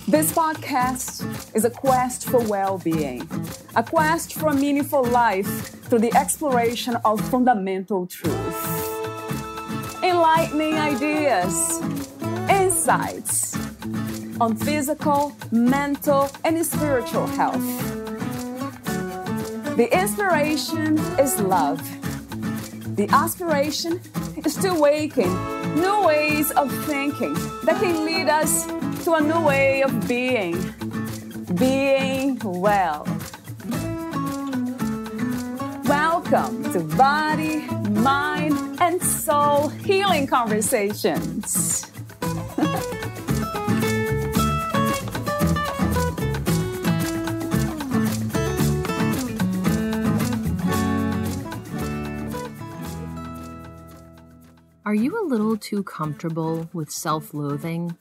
This podcast is a quest for well-being, a quest for a meaningful life through the exploration of fundamental truth. Enlightening ideas, insights on physical, mental, and spiritual health. The inspiration is love. The aspiration is to awaken new ways of thinking that can lead us to a new way of being well. Welcome to Body, Mind, and Soul Healing Conversations. Are you a little too comfortable with self-loathing?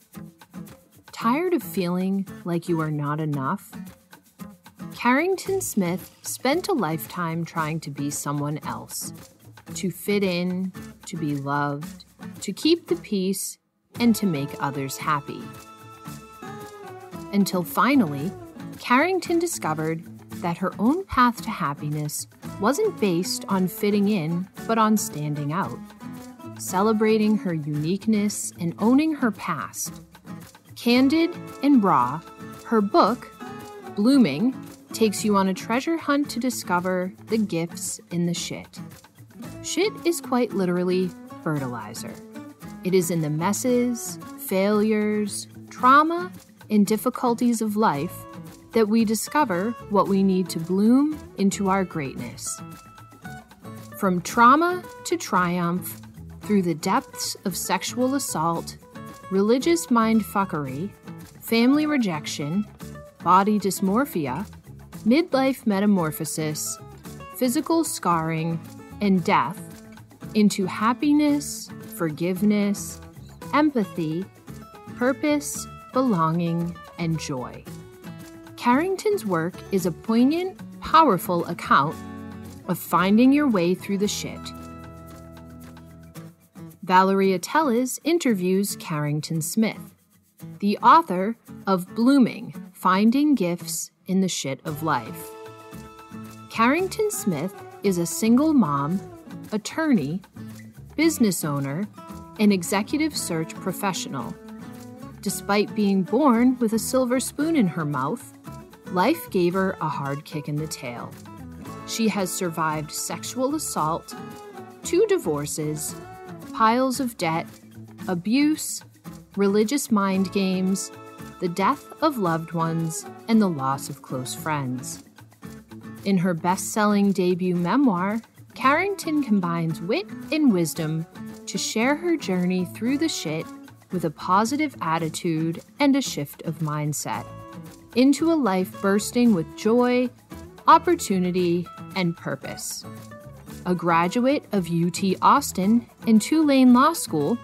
Tired of feeling like you are not enough? Carrington Smith spent a lifetime trying to be someone else, to fit in, to be loved, to keep the peace, and to make others happy. Until finally, Carrington discovered that her own path to happiness wasn't based on fitting in, but on standing out. Celebrating her uniqueness and owning her past. Candid and raw, her book, Blooming, takes you on a treasure hunt to discover the gifts in the shit. Shit is quite literally fertilizer. It is in the messes, failures, trauma, and difficulties of life that we discover what we need to bloom into our greatness. From trauma to triumph, through the depths of sexual assault, religious mindfuckery, family rejection, body dysmorphia, midlife metamorphosis, physical scarring, and death, into happiness, forgiveness, empathy, purpose, belonging, and joy. Carrington's work is a poignant, powerful account of finding your way through the shit. Valeria Teles interviews Carrington Smith, the author of Blooming, Finding Gifts in the Shit of Life. Carrington Smith is a single mom, attorney, business owner, and executive search professional. Despite being born with a silver spoon in her mouth, life gave her a hard kick in the tail. She has survived sexual assault, 2 divorces, piles of debt, abuse, religious mind games, the death of loved ones, and the loss of close friends. In her best-selling debut memoir, Carrington combines wit and wisdom to share her journey through the shit with a positive attitude and a shift of mindset into a life bursting with joy, opportunity, and purpose. A graduate of UT Austin and Tulane Law School,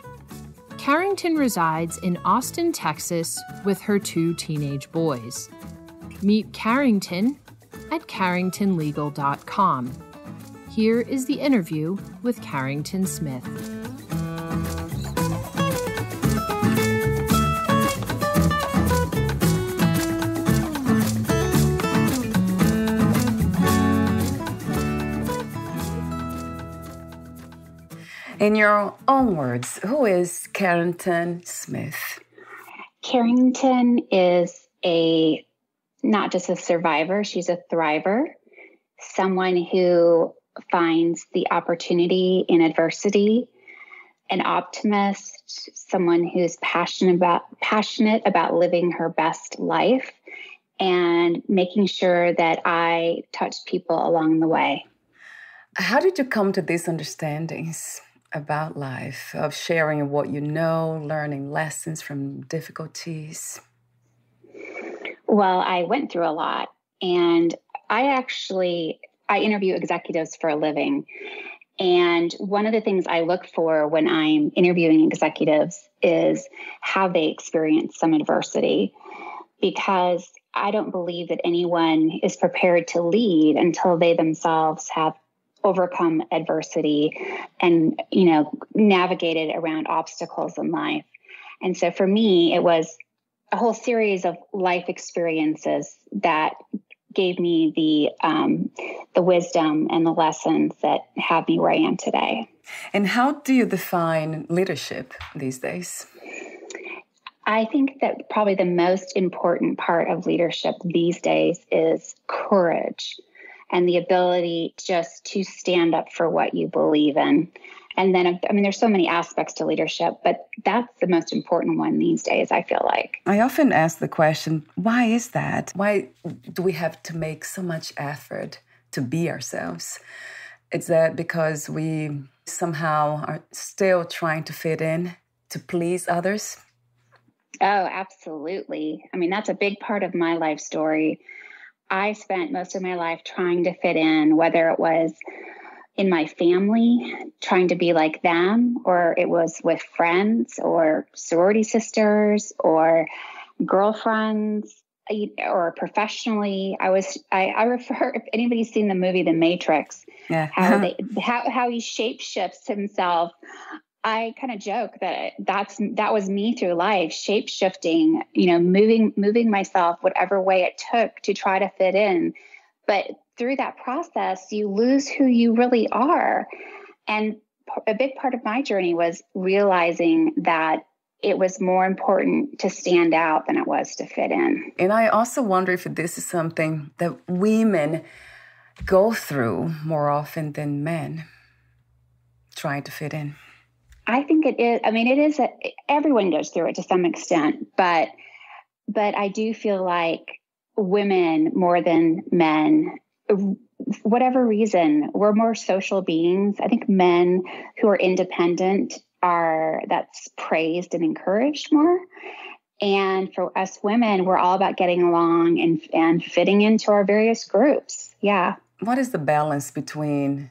Carrington resides in Austin, Texas with her 2 teenage boys. Meet Carrington at carringtonlegal.com. Here is the interview with Carrington Smith. In your own words, who is Carrington Smith? Carrington is not just a survivor, she's a thriver, someone who finds the opportunity in adversity, an optimist, someone who's passionate about living her best life and making sure that I touch people along the way. How did you come to these understandings about life, of sharing what you know, learning lessons from difficulties? Well, I went through a lot, and I interview executives for a living. And one of the things I look for when I'm interviewing executives is how they experience some adversity, because I don't believe that anyone is prepared to lead until they themselves have overcome adversity and, navigated around obstacles in life. And so for me, it was a whole series of life experiences that gave me the wisdom and the lessons that have me where I am today. And how do you define leadership these days? I think that probably the most important part of leadership these days is courage and the ability just to stand up for what you believe in. And then, I mean, there's so many aspects to leadership, but that's the most important one these days, I feel like. I often ask the question, why is that? Why do we have to make so much effort to be ourselves? Is that because we somehow are still trying to fit in, to please others? Oh, absolutely. I mean, that's a big part of my life story. I spent most of my life trying to fit in, whether it was in my family, trying to be like them, or it was with friends or sorority sisters or girlfriends, or professionally. I refer, if anybody's seen the movie The Matrix, how he shape-shifts himself. I kind of joke that was me through life, shape-shifting, moving myself whatever way it took to try to fit in. But through that process, you lose who you really are. And a big part of my journey was realizing that it was more important to stand out than it was to fit in. And I also wonder if this is something that women go through more often than men, trying to fit in. I think it is. I mean, it is. Everyone goes through it to some extent, but I do feel like women more than men, whatever reason, we're more social beings. I think men who are independent that's praised and encouraged more. And for us women, we're all about getting along and fitting into our various groups. Yeah. What is the balance between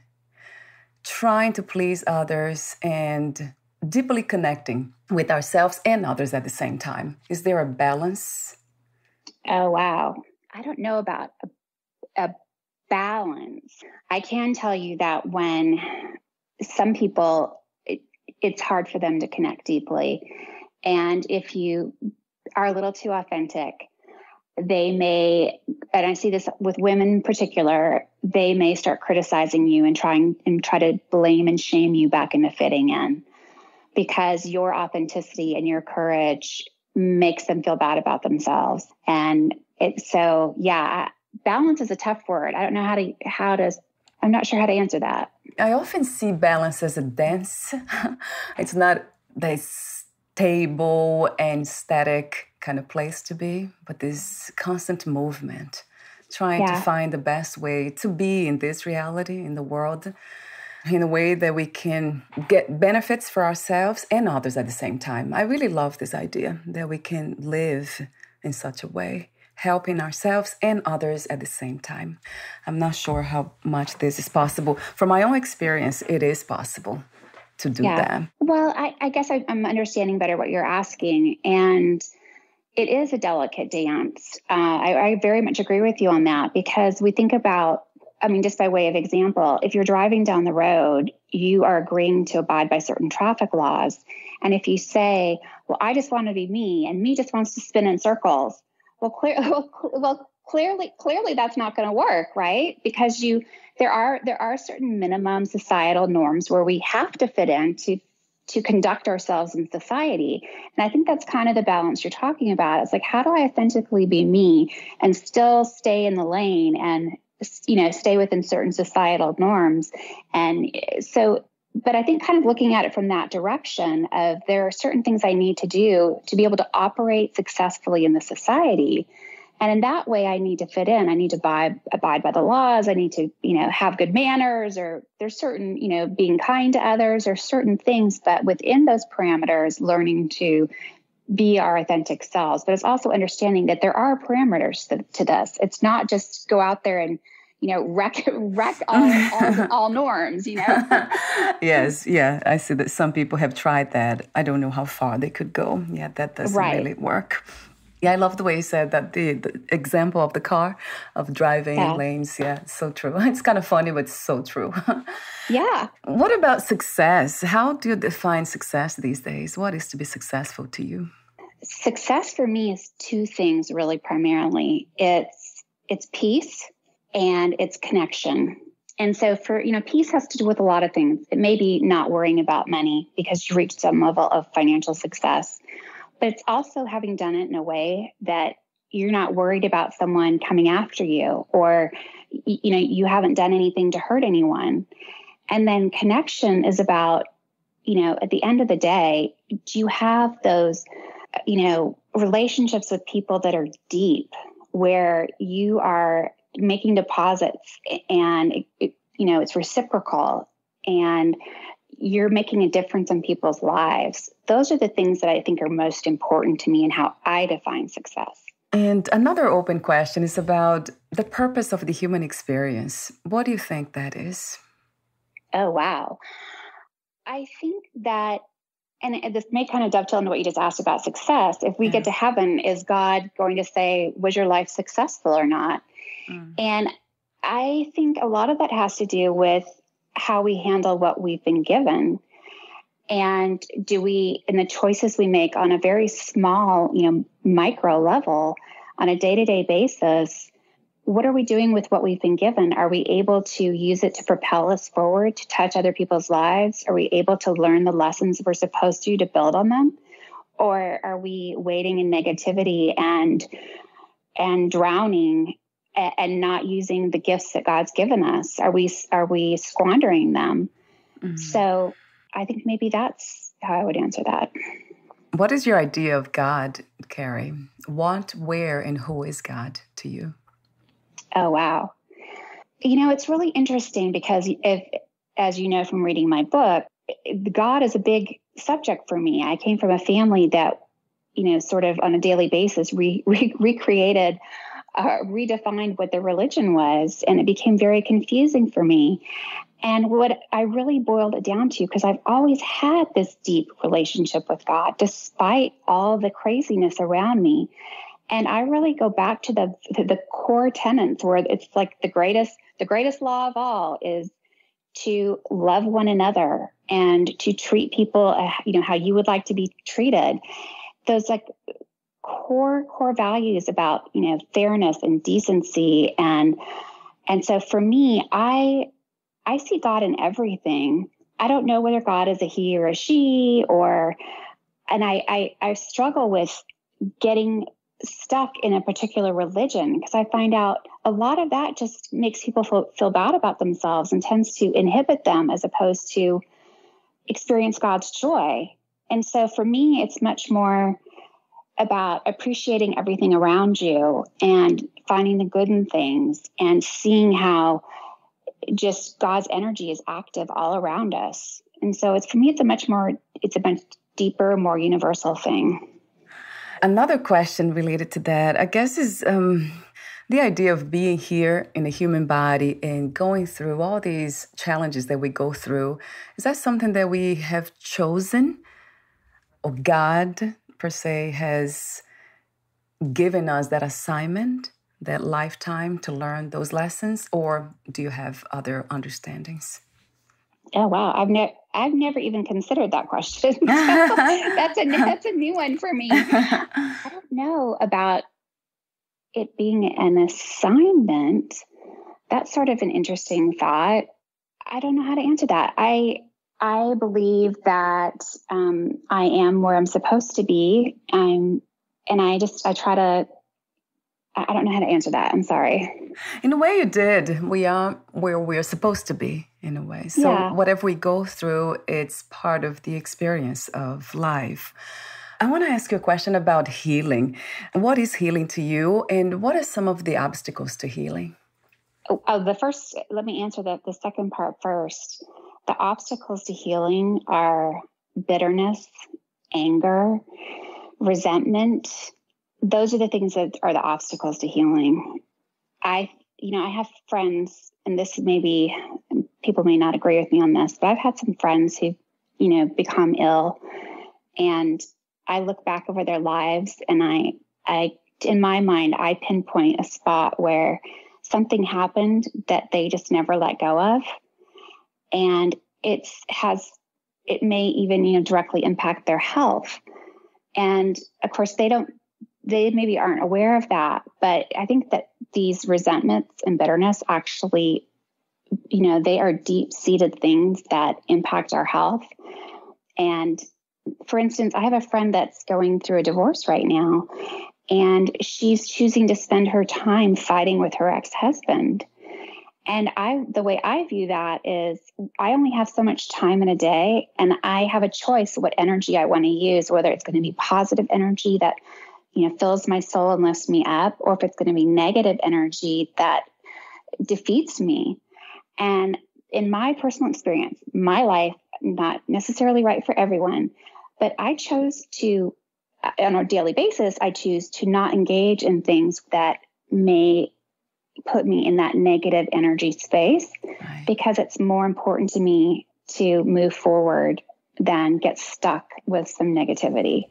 trying to please others and deeply connecting with ourselves and others at the same time? Is there a balance? Oh, wow. I don't know about a balance. I can tell you that when some people, it's hard for them to connect deeply. And if you are a little too authentic, they may, and I see this with women in particular, they may start criticizing you and try to blame and shame you back into fitting in, because your authenticity and your courage makes them feel bad about themselves. And balance is a tough word. I don't know I'm not sure how to answer that. I often see balance as a dance. It's not this stable and static kind of place to be, but this constant movement, trying to find the best way to be in this reality, in the world, in a way that we can get benefits for ourselves and others at the same time. I really love this idea that we can live in such a way, helping ourselves and others at the same time. I'm not sure how much this is possible. From my own experience, it is possible to do that. Well, I guess I'm understanding better what you're asking. And it is a delicate dance. I very much agree with you on that, because we think about, I mean, just by way of example, if you're driving down the road, you are agreeing to abide by certain traffic laws. And if you say, well, I just want to be me, and me just wants to spin in circles, clearly that's not going to work, right? Because there are certain minimum societal norms where we have to fit in to conduct ourselves in society. And I think that's kind of the balance you're talking about. It's like, how do I authentically be me and still stay in the lane and, stay within certain societal norms? And so, but I think kind of looking at it from that direction of, there are certain things I need to do to be able to operate successfully in the society. And in that way, I need to fit in. I need to abide by the laws. I need to, have good manners, or there's certain, being kind to others, or certain things, but within those parameters, learning to be our authentic selves. But it's also understanding that there are parameters to this. It's not just go out there and, wreck all norms, Yes. Yeah. I see that some people have tried that. I don't know how far they could go. Yeah. That doesn't really work. Yeah, I love the way you said that, the example of the car, of driving in lanes. Yeah, so true. It's kind of funny, but so true. Yeah. What about success? How do you define success these days? What is to be successful to you? success for me is two things really primarily. It's peace and it's connection. And so peace has to do with a lot of things. It may be not worrying about money because you reach some level of financial success, but it's also having done it in a way that you're not worried about someone coming after you, or, you haven't done anything to hurt anyone. And then connection is about, at the end of the day, do you have those, relationships with people that are deep, where you are making deposits and, it's reciprocal and you're making a difference in people's lives. Those are the things that I think are most important to me and how I define success. And another open question is about the purpose of the human experience. What do you think that is? Oh, wow. I think that, and this may kind of dovetail into what you just asked about success. If we get to heaven, is God going to say, was your life successful or not? And I think a lot of that has to do with how we handle what we've been given. And in the choices we make on a very small, micro level on a day-to-day basis, what are we doing with what we've been given? Are we able to use it to propel us forward, to touch other people's lives? Are we able to learn the lessons we're supposed to build on them? Or are we waiting in negativity and drowning and not using the gifts that God's given us? Are we squandering them? Mm-hmm. So I think maybe that's how I would answer that. What is your idea of God, Carrie? What, where, and who is God to you? Oh, wow. It's really interesting because as you know from reading my book, God is a big subject for me. I came from a family that, sort of on a daily basis recreated, redefined what the religion was, and it became very confusing for me. And what I really boiled it down to, because I've always had this deep relationship with God, despite all the craziness around me. And I really go back to the core tenets where it's like the greatest law of all is to love one another and to treat people, how you would like to be treated. Those like core values about, fairness and decency. And so for me, I see God in everything. I don't know whether God is a he or a she, and I struggle with getting stuck in a particular religion because I find out a lot of that just makes people feel bad about themselves and tends to inhibit them as opposed to experience God's joy. And so for me, it's much more about appreciating everything around you and finding the good in things and seeing how just God's energy is active all around us. And so it's a much deeper, more universal thing. Another question related to that, I guess, is the idea of being here in a human body and going through all these challenges that we go through. Is that something that we have chosen, or God, per se, has given us that assignment, that lifetime to learn those lessons, or do you have other understandings? Oh, wow. I've never even considered that question. So that's a new one for me. I don't know about it being an assignment. That's sort of an interesting thought. I don't know how to answer that. I believe that I am where I'm supposed to be. I don't know how to answer that. I'm sorry. In a way you did. We are where we're supposed to be, in a way. So whatever we go through, it's part of the experience of life. I want to ask you a question about healing. What is healing to you, and what are some of the obstacles to healing? Let me answer the second part first. The obstacles to healing are bitterness, anger, resentment. Those are the things that are the obstacles to healing. I have friends, and people may not agree with me on this, but I've had some friends who, become ill, and I look back over their lives, and I in my mind, I pinpoint a spot where something happened that they just never let go of, and it may even directly impact their health. And of course, they maybe aren't aware of that. But I think that these resentments and bitterness actually, they are deep-seated things that impact our health. And for instance, I have a friend that's going through a divorce right now, and she's choosing to spend her time fighting with her ex-husband. And the way I view that is I only have so much time in a day, and I have a choice what energy I want to use, whether it's going to be positive energy that, fills my soul and lifts me up, or if it's going to be negative energy that defeats me. And in my personal experience, my life, not necessarily right for everyone, but I chose to, on a daily basis, I choose to not engage in things that may put me in that negative energy space, right, because it's more important to me to move forward than get stuck with some negativity.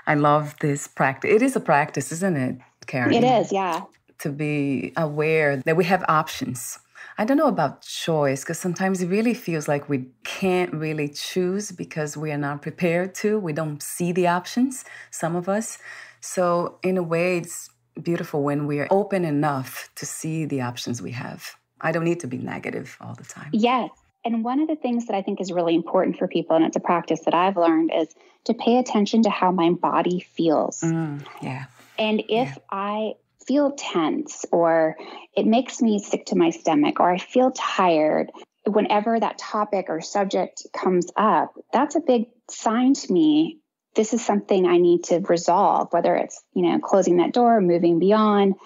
I love this practice. It is a practice, isn't it, Karen? It is, yeah. To be aware that we have options. I don't know about choice, because sometimes it really feels like we can't really choose because we are not prepared to. We don't see the options, some of us. So in a way, it's beautiful when we are open enough to see the options we have. I don't need to be negative all the time. Yes. And one of the things that I think is really important for people, and it's a practice that I've learned, is to pay attention to how my body feels. Yeah. And if I feel tense, or it makes me sick to my stomach, or I feel tired, whenever that topic or subject comes up, that's a big sign to me. This is something I need to resolve, whether it's, closing that door, moving beyond,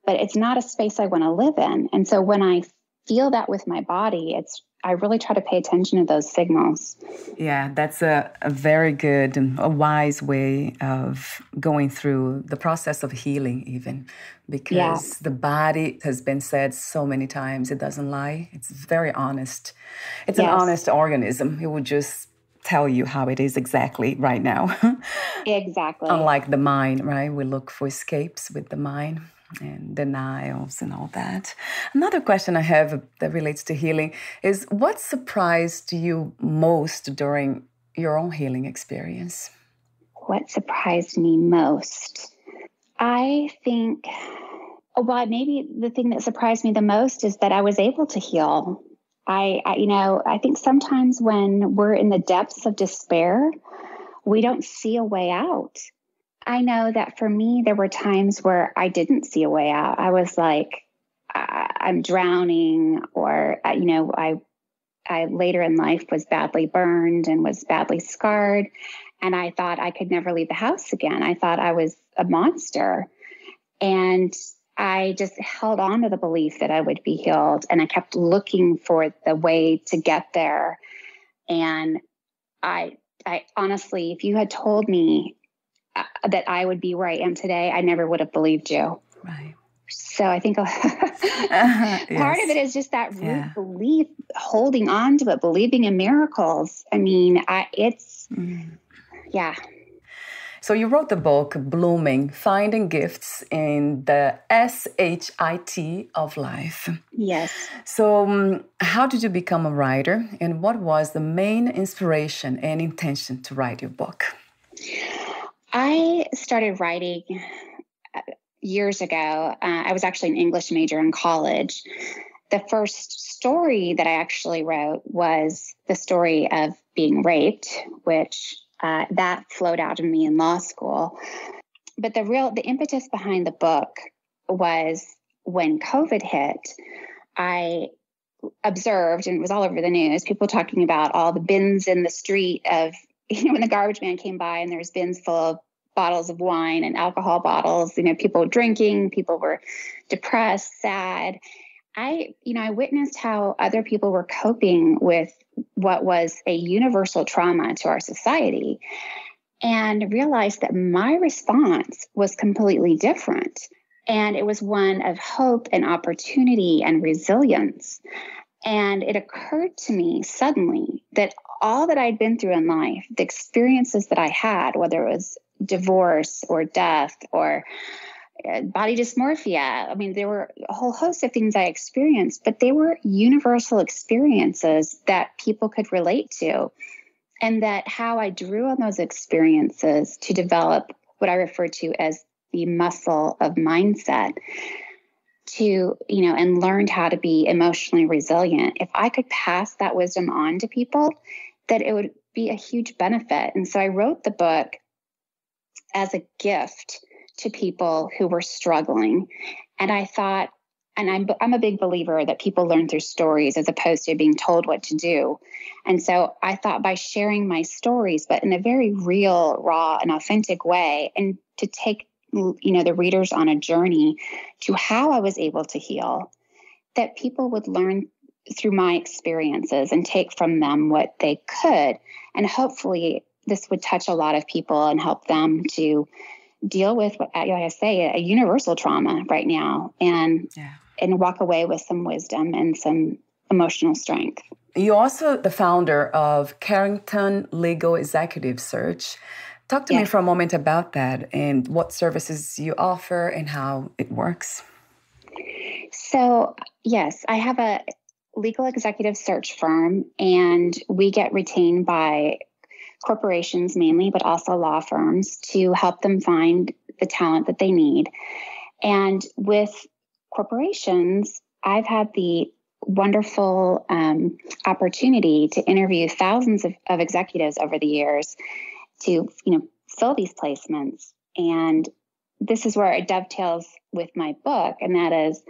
but it's not a space I want to live in. And so when I feel that with my body, I really try to pay attention to those signals. Yeah, that's a very good and a wise way of going through the process of healing even, because the body has been said so many times, it doesn't lie. It's very honest. It's an honest organism. It would just tell you how it is exactly right now. Exactly. Unlike the mind, right? We look for escapes with the mind and denials and all that. Another question I have that relates to healing is, what surprised you most during your own healing experience? What surprised me most? I think, maybe the thing that surprised me the most is that I was able to heal. I think sometimes when we're in the depths of despair, we don't see a way out. I know that for me, there were times where I didn't see a way out. I was like, I'm drowning, or, I later in life was badly burned and was badly scarred. And I thought I could never leave the house again. I thought I was a monster. And I just held on to the belief that I would be healed. And I kept looking for the way to get there. And I honestly, if you had told me that I would be where I am today, I never would have believed you. Right. So I think part of it is just that root belief, holding on to it, believing in miracles. I mean, So you wrote the book, Blooming, Finding Gifts in the SHIT of Life. Yes. So how did you become a writer, and what was the main inspiration and intention to write your book? I started writing years ago. I was actually an English major in college. The first story that I actually wrote was the story of being raped, which that flowed out of me in law school. But the impetus behind the book was when COVID hit, I observed, and it was all over the news, people talking about all the bins in the street of, when the garbage man came by and there's bins full of bottles of wine and alcohol bottles, people drinking, people were depressed, sad. I witnessed how other people were coping with what was a universal trauma to our society, and realized that my response was completely different. And it was one of hope and opportunity and resilience. And it occurred to me suddenly that all that I'd been through in life, the experiences that I had, whether it was divorce or death or body dysmorphia. I mean, there were a whole host of things I experienced, but they were universal experiences that people could relate to. And that how I drew on those experiences to develop what I refer to as the muscle of mindset to, and learned how to be emotionally resilient. If I could pass that wisdom on to people, that it would be a huge benefit. And so I wrote the book as a gift to people who were struggling. And I thought, and I'm a big believer that people learn through stories as opposed to being told what to do. And so I thought by sharing my stories, but in a very real, raw, and authentic way, and to take the readers on a journey to how I was able to heal, that people would learn through my experiences and take from them what they could. And hopefully this would touch a lot of people and help them to deal with, like I say, a universal trauma right now, and walk away with some wisdom and some emotional strength. You're also the founder of Carrington Legal Executive Search. Talk to me for a moment about that and what services you offer and how it works. So, yes, I have a legal executive search firm, and we get retained by corporations mainly, but also law firms, to help them find the talent that they need. And with corporations, I've had the wonderful opportunity to interview thousands of executives over the years to, fill these placements. And this is where it dovetails with my book, and that is,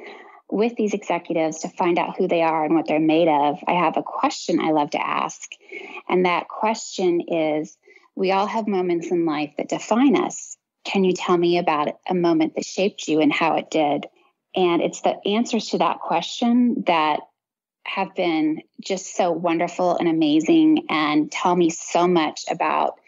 with these executives, to find out who they are and what they're made of, I have a question I love to ask. And that question is, we all have moments in life that define us. Can you tell me about a moment that shaped you and how it did? And it's the answers to that question that have been just so wonderful and amazing and tell me so much about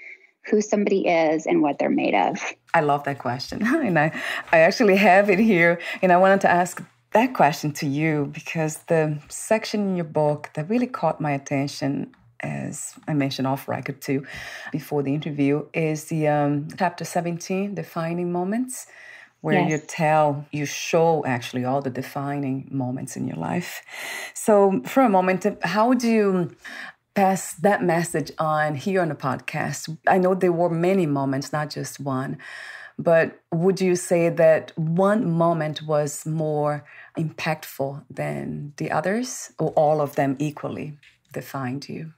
who somebody is and what they're made of. I love that question. And I actually have it here. And I wanted to ask that question to you because the section in your book that really caught my attention, as I mentioned off record too, before the interview, is the chapter 17, Defining Moments, where you show actually all the defining moments in your life. So for a moment, how would you pass that message on here on the podcast? I know there were many moments, not just one, but would you say that one moment was more impactful than the others, or all of them equally defined you?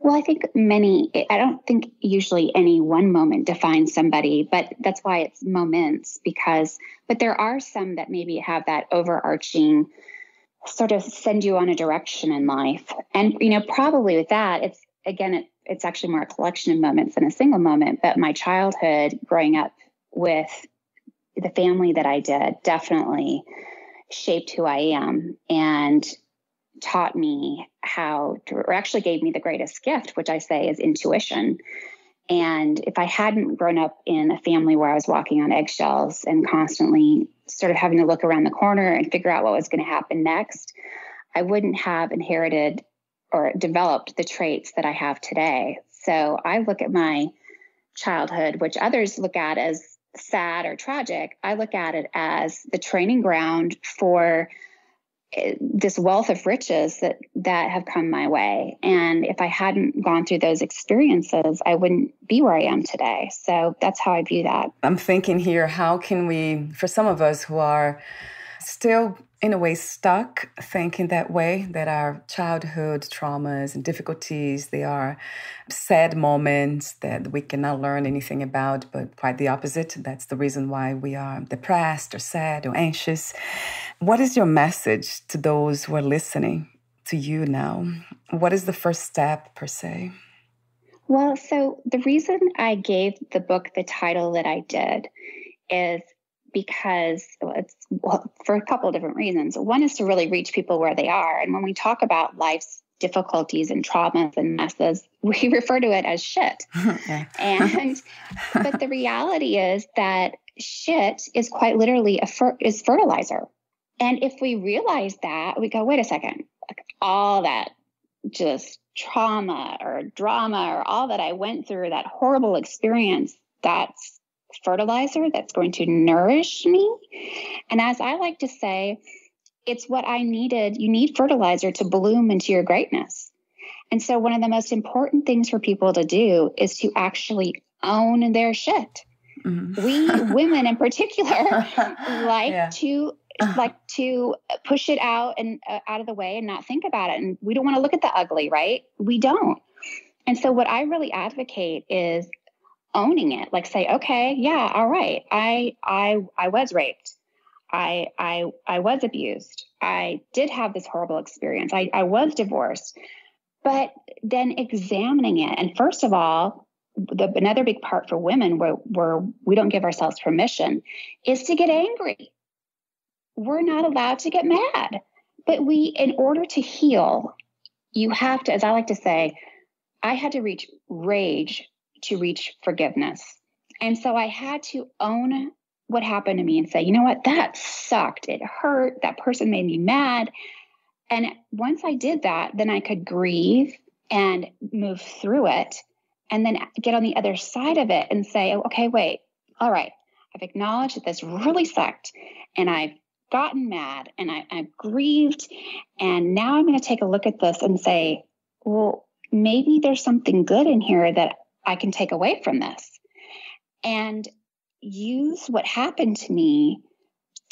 Well, I think I don't think usually any one moment defines somebody, but that's why it's moments, but there are some that maybe have that overarching sort of send you on a direction in life. And, probably with that, it's actually more a collection of moments than a single moment. But my childhood growing up with the family that I did definitely shaped who I am and taught me actually gave me the greatest gift, which I say is intuition. And if I hadn't grown up in a family where I was walking on eggshells and constantly sort of having to look around the corner and figure out what was going to happen next, I wouldn't have inherited or developed the traits that I have today. So I look at my childhood, which others look at as sad or tragic. I look at it as the training ground for this wealth of riches that have come my way. And if I hadn't gone through those experiences, I wouldn't be where I am today. So that's how I view that. I'm thinking here, how can we, for some of us who are still in a way stuck thinking that way, that our childhood traumas and difficulties, they are sad moments that we cannot learn anything about, but quite the opposite. That's the reason why we are depressed or sad or anxious. What is your message to those who are listening to you now? What is the first step, per se? Well, so the reason I gave the book the title that I did is because for a couple of different reasons. One is to really reach people where they are. And when we talk about life's difficulties and traumas and messes, we refer to it as shit. But the reality is that shit is quite literally is fertilizer. And if we realize that, we go, wait a second, all that just trauma or drama or all that I went through, that horrible experience, that's fertilizer that's going to nourish me. And as I like to say, it's what I needed. You need fertilizer to bloom into your greatness. And so one of the most important things for people to do is to actually own their shit. Mm-hmm. We women in particular like to push it out and out of the way and not think about it. And we don't want to look at the ugly, right? We don't. And so what I really advocate is owning it. Like say, okay, yeah, all right. I was raped. I was abused. I did have this horrible experience. I was divorced. But then examining it. And first of all, another big part for women where we don't give ourselves permission is to get angry. We're not allowed to get mad. But in order to heal, you have to, as I like to say, I had to reach rage to reach forgiveness. And so I had to own what happened to me and say, you know what, that sucked. It hurt. That person made me mad. And once I did that, then I could grieve and move through it and then get on the other side of it and say, oh, okay, wait, all right. I've acknowledged that this really sucked and I've gotten mad and I've grieved. And now I'm going to take a look at this and say, well, maybe there's something good in here that I can take away from this and use what happened to me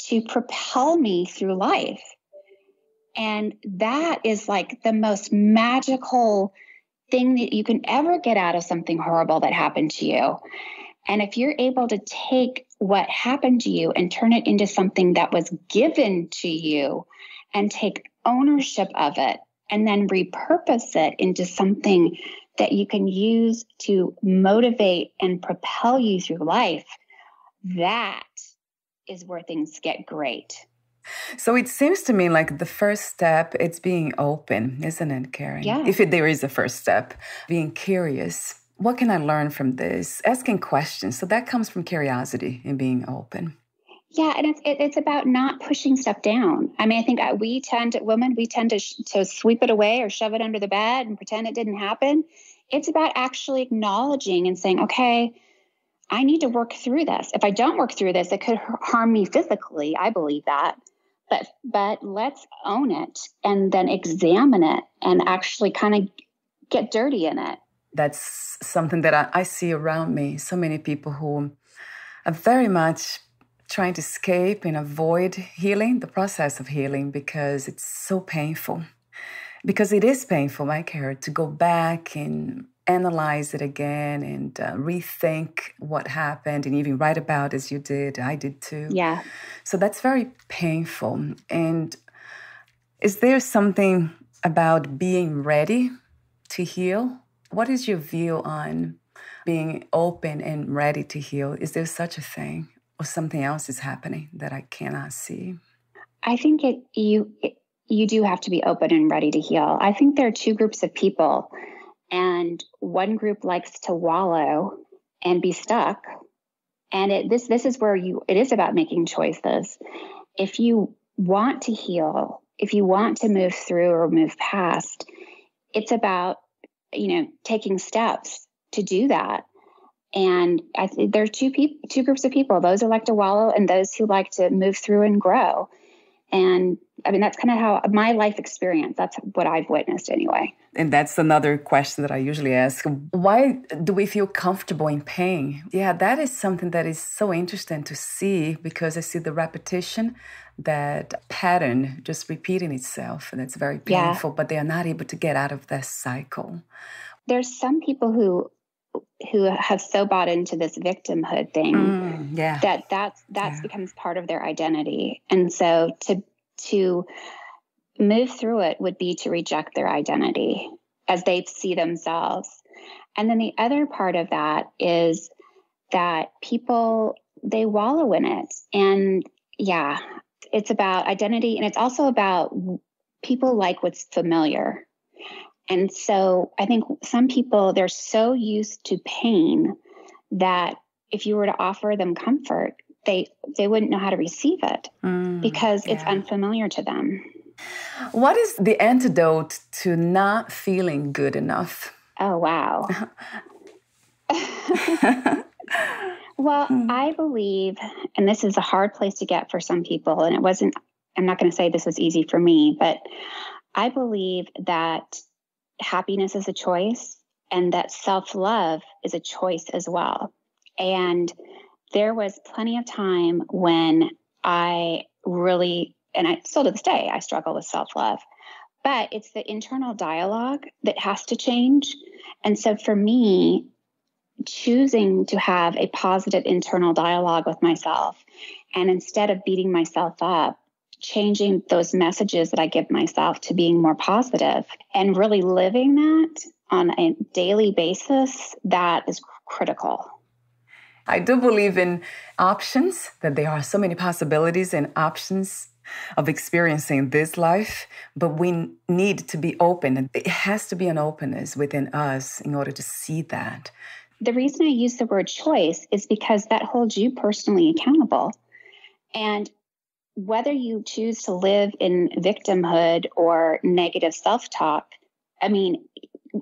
to propel me through life. And that is like the most magical thing that you can ever get out of something horrible that happened to you. And if you're able to take what happened to you and turn it into something that was given to you and take ownership of it and then repurpose it into something that you can use to motivate and propel you through life, that is where things get great. So it seems to me like the first step, it's being open, isn't it, Karen? Yeah. If there is a first step, being curious. What can I learn from this? Asking questions. So that comes from curiosity and being open. Yeah, and it's about not pushing stuff down. I mean, I think women tend to sweep it away or shove it under the bed and pretend it didn't happen. It's about actually acknowledging and saying, okay, I need to work through this. If I don't work through this, it could harm me physically. I believe that. But let's own it and then examine it and actually kind of get dirty in it. That's something that I see around me. So many people who are very much trying to escape and avoid healing, the process of healing, because it's so painful. Because it is painful, my care, to go back and analyze it again and rethink what happened and even write about as you did. I did too. Yeah. So that's very painful. And is there something about being ready to heal? What is your view on being open and ready to heal? Is there such a thing or something else is happening that I cannot see? I think you do have to be open and ready to heal. I think there are two groups of people. And one group likes to wallow and be stuck. And this is where it is about making choices. If you want to heal, if you want to move through or move past, it's about, taking steps to do that. And there are two groups of people, those who like to wallow and those who like to move through and grow. And I mean, that's kind of how my life experience, that's what I've witnessed anyway. And that's another question that I usually ask. Why do we feel comfortable in pain? Yeah, that is something that is so interesting to see because I see the repetition, that pattern just repeating itself. And it's very painful, but they are not able to get out of that cycle. There's some people who have so bought into this victimhood thing that becomes part of their identity. And so to move through it would be to reject their identity as they see themselves. And then the other part of that is that people, they wallow in it. And yeah, it's about identity. And it's also about people like what's familiar. And so I think some people, they're so used to pain that if you were to offer them comfort, they wouldn't know how to receive it because it's unfamiliar to them. What is the antidote to not feeling good enough? Oh, wow. Well, I believe, and this is a hard place to get for some people, and I'm not going to say this was easy for me, but I believe that happiness is a choice and that self-love is a choice as well. And there was plenty of time when I really, and I still to this day, I struggle with self-love, but it's the internal dialogue that has to change. And so for me, choosing to have a positive internal dialogue with myself, and instead of beating myself up, changing those messages that I give myself to being more positive and really living that on a daily basis, that is critical. I do believe in options, that there are so many possibilities and options of experiencing this life, but we need to be open. It has to be an openness within us in order to see that. The reason I use the word choice is because that holds you personally accountable. And whether you choose to live in victimhood or negative self-talk, I mean,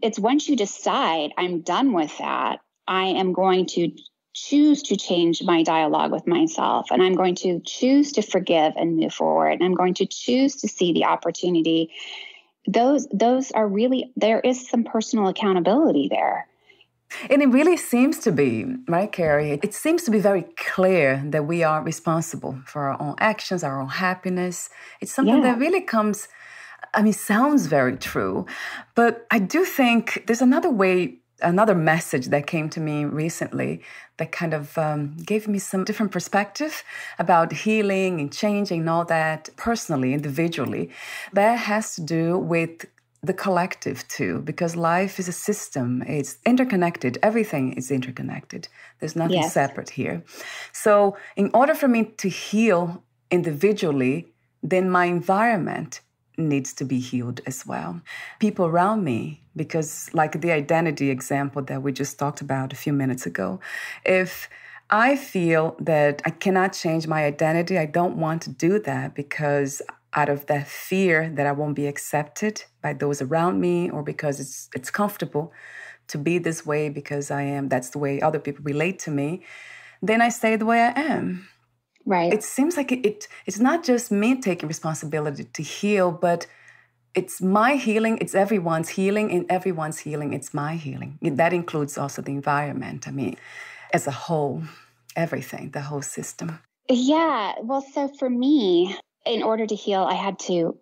it's once you decide, I'm done with that, I am going to choose to change my dialogue with myself, and I'm going to choose to forgive and move forward, and I'm going to choose to see the opportunity. Those are really, there is some personal accountability there. And it really seems to be, right, Carrie? It seems to be very clear that we are responsible for our own actions, our own happiness. It's something that really comes, sounds very true. But I do think there's another message that came to me recently that kind of gave me some different perspective about healing and changing and all that personally, individually. That has to do with the collective too, because life is a system. It's interconnected. Everything is interconnected. There's nothing separate here. So in order for me to heal individually, then my environment needs to be healed as well. People around me, because like the identity example that we just talked about a few minutes ago, if I feel that I cannot change my identity, I don't want to do that because out of that fear that I won't be accepted by those around me, or because it's comfortable to be this way because that's the way other people relate to me, then I stay the way I am. Right. It seems like it's not just me taking responsibility to heal, but it's my healing, it's everyone's healing, and everyone's healing, it's my healing. That includes also the environment. As a whole, everything, the whole system. Yeah. Well, so for me, in order to heal, I had to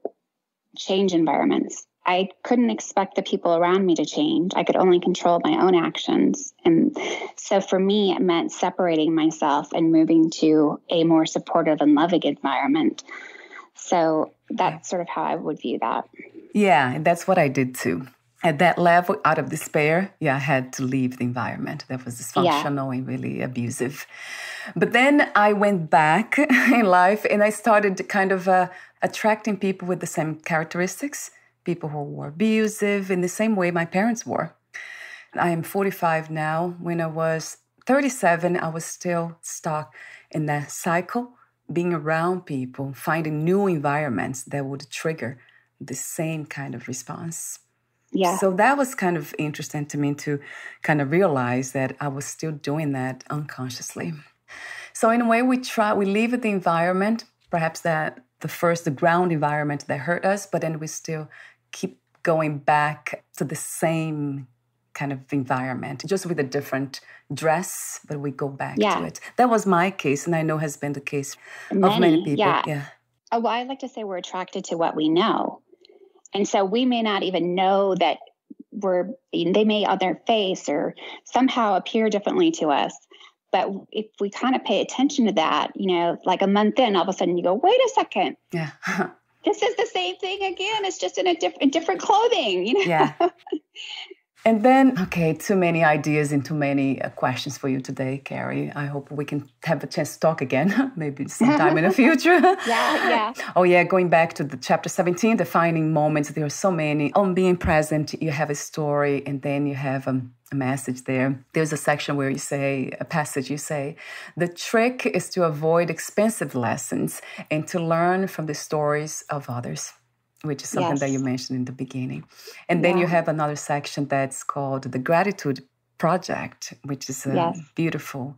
change environments. I couldn't expect the people around me to change. I could only control my own actions. And so for me, it meant separating myself and moving to a more supportive and loving environment. So that's sort of how I would view that. Yeah, and that's what I did too. At that level, out of despair, I had to leave the environment that was dysfunctional and really abusive. But then I went back in life and I started kind of attracting people with the same characteristics, people who were abusive in the same way my parents were. I am 45 now. When I was 37, I was still stuck in that cycle, being around people, finding new environments that would trigger the same kind of response. Yeah. So that was kind of interesting to me to kind of realize that I was still doing that unconsciously. So in a way, we leave the environment, perhaps the ground environment that hurt us, but then we still keep going back to the same kind of environment, just with a different dress, but we go back to it. That was my case, and I know has been the case of many people. Yeah. Oh, well, I like to say we're attracted to what we know. And so we may not even know that they may on their face or somehow appear differently to us. But if we kind of pay attention to that, like a month in, all of a sudden you go, wait a second. Yeah. This is the same thing again. It's just in a different clothing, Yeah. And then, too many ideas and too many questions for you today, Carrie. I hope we can have a chance to talk again, maybe sometime in the future. Yeah. Oh, yeah, going back to the chapter 17, defining moments, there are so many. On being present, you have a story, and then you have a message there. There's a section where you say, the trick is to avoid expensive lessons and to learn from the stories of others, which is something that you mentioned in the beginning. And then you have another section that's called the Gratitude Project, which is beautiful.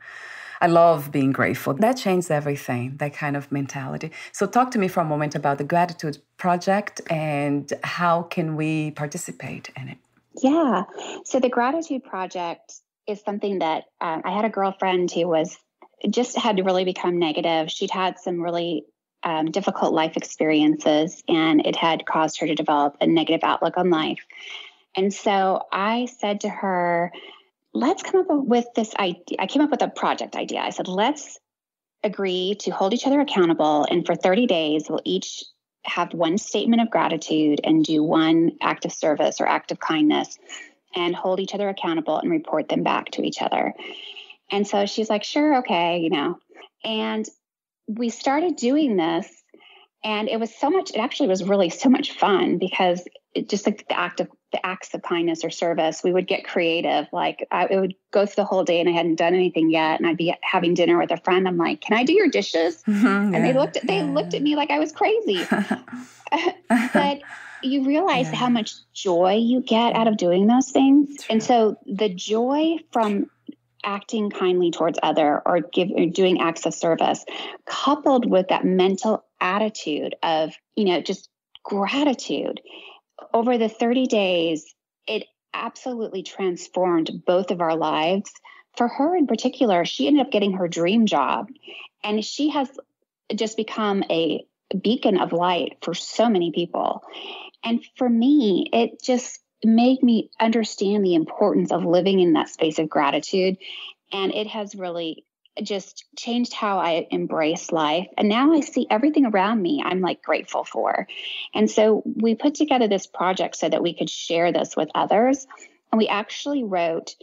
I love being grateful. That changed everything, that kind of mentality. So talk to me for a moment about the Gratitude Project and how can we participate in it? Yeah. So the Gratitude Project is something that I had a girlfriend who was just had to really become negative. She'd had some really difficult life experiences, and it had caused her to develop a negative outlook on life. And so I said to her, let's come up with this idea. I came up with a project idea. I said, let's agree to hold each other accountable. And for 30 days, we'll each have one statement of gratitude and do one act of service or act of kindness and hold each other accountable and report them back to each other. And so she's like, sure, okay, And we started doing this, and it actually was really so much fun, because it just like the acts of kindness or service, we would get creative. Like it would go through the whole day and I hadn't done anything yet. And I'd be having dinner with a friend. I'm like, can I do your dishes? And they looked at me like I was crazy. But you realize how much joy you get out of doing those things. And so the joy from acting kindly towards other or doing acts of service, coupled with that mental attitude of, just gratitude, over the 30 days, it absolutely transformed both of our lives. For her in particular, she ended up getting her dream job, and she has just become a beacon of light for so many people. And for me, it just made me understand the importance of living in that space of gratitude. And it has really just changed how I embrace life. And now I see everything around me I'm like grateful for. And so we put together this project so that we could share this with others. And we actually wrote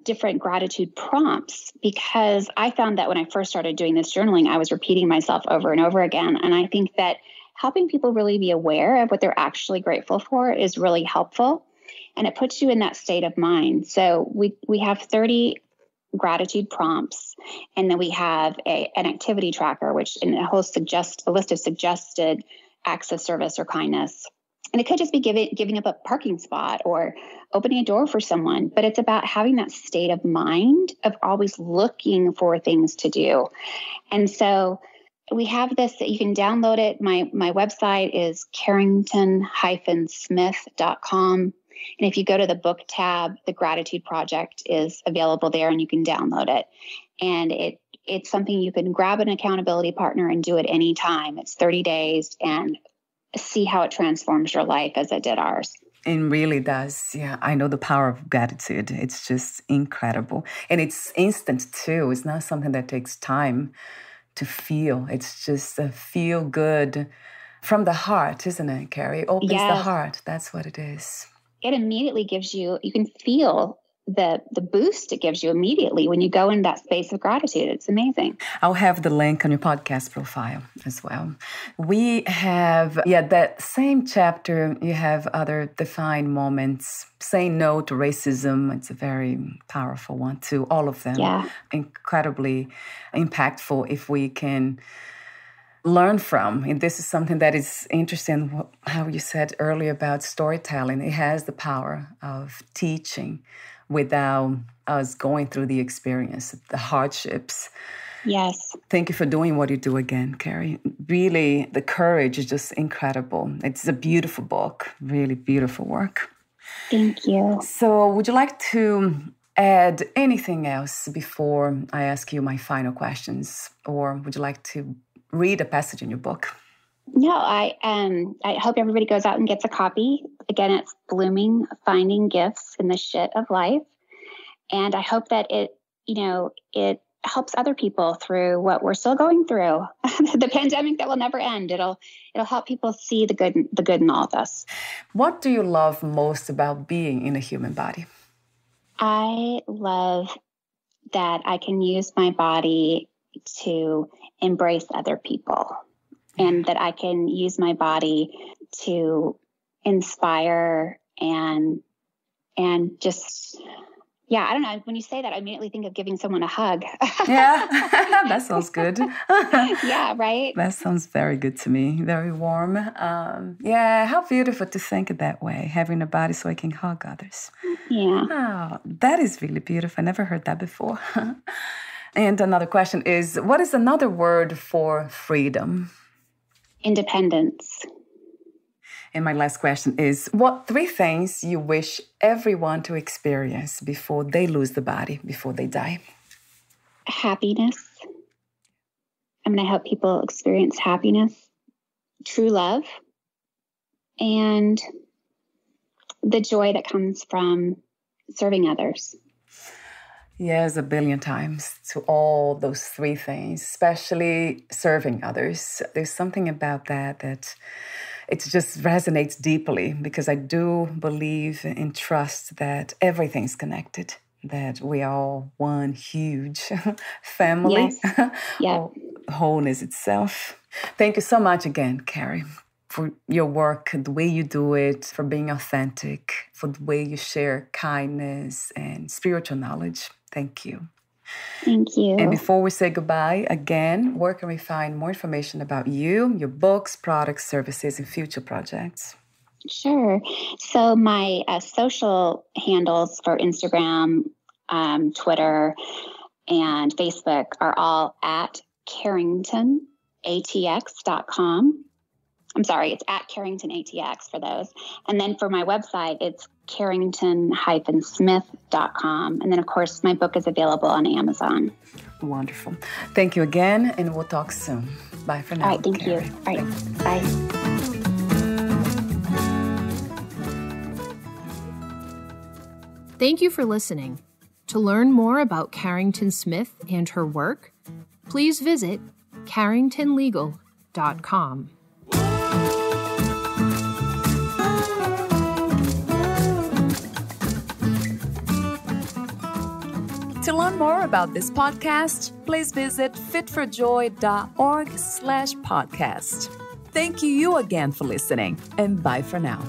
different gratitude prompts, because I found that when I first started doing this journaling, I was repeating myself over and over again. And I think that helping people really be aware of what they're actually grateful for is really helpful. And it puts you in that state of mind. So we have 30 gratitude prompts, and then we have an activity tracker, which a list of suggested acts of service or kindness. And it could just be giving up a parking spot or opening a door for someone, but it's about having that state of mind of always looking for things to do. And so we have this that you can download it. My website is carrington-smith.com. And if you go to the book tab, the Gratitude Project is available there, and you can download it. And it's something you can grab an accountability partner and do it anytime. It's 30 days, and see how it transforms your life as it did ours. It really does. Yeah, I know the power of gratitude. It's just incredible. And it's instant too. It's not something that takes time to feel. It's just a feel good from the heart, isn't it, Carrie? It opens the heart. That's what it is. It immediately gives you can feel the boost it gives you immediately when you go in that space of gratitude. It's amazing. I'll have the link on your podcast profile as well. We have, that same chapter, you have other defined moments. Saying no to racism, it's a very powerful one too. All of them. Yeah. Incredibly impactful if we can learn from. And this is something that is interesting, how you said earlier about storytelling. It has the power of teaching without us going through the experience, the hardships. Yes. Thank you for doing what you do again, Carrie. Really, the courage is just incredible. It's a beautiful book, really beautiful work. Thank you. So would you like to add anything else before I ask you my final questions? Or would you like to read a passage in your book? No, I hope everybody goes out and gets a copy. Again, it's Blooming, Finding Gifts in the Shit of Life. And I hope that it helps other people through what we're still going through. The pandemic that will never end. It'll help people see the good in all of us. What do you love most about being in a human body? I love that I can use my body to embrace other people, and that I can use my body to inspire and just, I don't know. When you say that, I immediately think of giving someone a hug. Yeah, that sounds good. Yeah, right? That sounds very good to me. Very warm. How beautiful to think it that way, having a body so I can hug others. Yeah. Oh, that is really beautiful. I never heard that before. And another question is, what is another word for freedom? Independence. And my last question is, what 3 things you wish everyone to experience before they lose the body, before they die? Happiness. I'm going to help people experience happiness, true love, and the joy that comes from serving others. Yes, a billion times to all those 3 things, especially serving others. There's something about that it just resonates deeply, because I do believe and trust that everything's connected, that we are all one huge family, Yes. Yeah. wholeness itself. Thank you so much again, Carrie, for your work, the way you do it, for being authentic, for the way you share kindness and spiritual knowledge. Thank you. Thank you. And before we say goodbye, again, where can we find more information about you, your books, products, services, and future projects? Sure. So my social handles for Instagram, Twitter, and Facebook are all at CarringtonATX.com. I'm sorry, it's at CarringtonATX for those. And then for my website, it's Carrington-Smith.com. And then, of course, my book is available on Amazon. Wonderful. Thank you again, and we'll talk soon. Bye for now. All right, thank you. All right, bye. Thank you for listening. To learn more about Carrington Smith and her work, please visit carringtonlegal.com. To learn more about this podcast, please visit fitforjoy.org/podcast. Thank you again for listening, and bye for now.